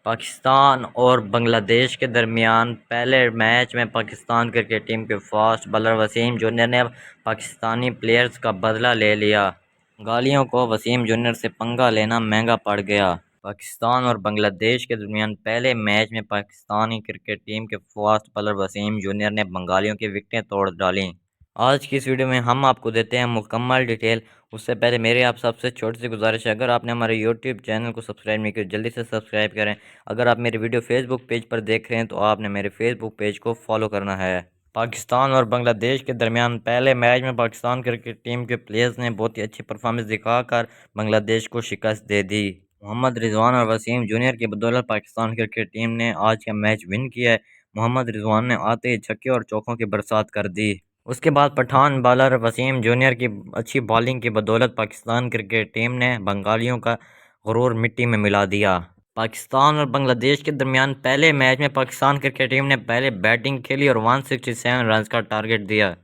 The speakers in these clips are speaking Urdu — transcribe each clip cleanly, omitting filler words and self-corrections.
پاکستان اور بنگلہ دیش کے درمیان پہلے میچ میں پاکستان کرکٹ ٹیم کے فاسٹ بالر وسیم جونیئر نے پاکستانی پلیئرز کا بدلہ لے لیا۔ بنگالیوں کو وسیم جونیئر سے پنگا لینا مہنگا پڑ گیا۔ پاکستان اور بنگلہ دیش کے درمیان پہلے میچ میں پاکستانی کرکٹ ٹیم کے فاسٹ بالر وسیم جونیئر نے بنگالیوں کی وکٹیں توڑ ڈالیں۔ آج کی اس ویڈیو میں ہم آپ کو دیتے ہیں مکمل ڈیٹیل۔ اس سے پہلے میری آپ سب سے چھوٹی سی گزارش ہے، اگر آپ نے ہمارے یوٹیوب چینل کو سبسکرائب نہیں کیا جلدی سے سبسکرائب کریں۔ اگر آپ میری ویڈیو فیس بک پیج پر دیکھ رہے ہیں تو آپ نے میرے فیس بک پیج کو فالو کرنا ہے۔ پاکستان اور بنگلہ دیش کے درمیان پہلے میچ میں پاکستان کرکٹ ٹیم کے پلیئرز نے بہت ہی اچھی پرفارمنس دکھا کر بنگلہ دیش کو شکست دے دی۔ محمد رضوان اور وسیم جونیئر کی بدولت پاکستان کرکٹ ٹیم نے آج کا میچ ون کیا ہے۔ محمد رضوان نے آتے ہی چھکے اور چوکوں کی برسات کر دی۔ اس کے بعد پٹھان بالر وسیم جونیئر کی اچھی بالنگ کی بدولت پاکستان کرکٹ ٹیم نے بنگالیوں کا غرور مٹی میں ملا دیا۔ پاکستان اور بنگلہ دیش کے درمیان پہلے میچ میں پاکستان کرکٹ ٹیم نے پہلے بیٹنگ کھیلی اور 167 رنز کا ٹارگٹ دیا۔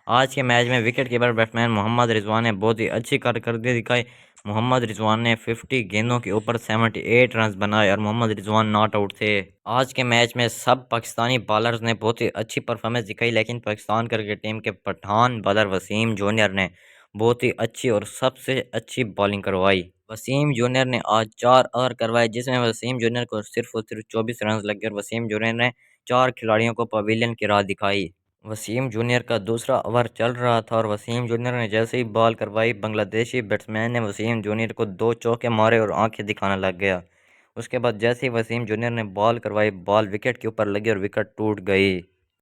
آج کے میچ میں وکٹ کیپر بیٹسمین محمد رضوان نے بہت ہی اچھی کارکردگی دکھائی۔ محمد رضوان نے 50 گیندوں کے اوپر 78 رنز بنائے اور محمد رضوان ناٹ آؤٹ تھے۔ آج کے میچ میں سب پاکستانی بالرز نے بہت ہی اچھی پرفارمنس دکھائی، لیکن پاکستان کرکٹ ٹیم کے پٹھان بالر وسیم جونیئر نے بہت ہی اچھی اور سب سے اچھی بالنگ کروائی۔ وسیم جونیئر نے آج 4 اوور کروائے جس میں وسیم جونیئر کو صرف 24 رنز لگے اور وسیم جونیئر نے 4 کھلاڑیوں کو پویلین کی راہ دکھائی۔ وسیم جونیئر کا دوسرا اوور چل رہا تھا اور وسیم جونیئر نے جیسے ہی بال کروائی بنگلہ دیشی بیٹسمین نے وسیم جونیئر کو 2 چوکے مارے اور آنکھیں دکھانا لگ گیا۔ اس کے بعد جیسے ہی وسیم جونیئر نے بال کروائی بال وکٹ کے اوپر لگی اور وکٹ ٹوٹ گئی۔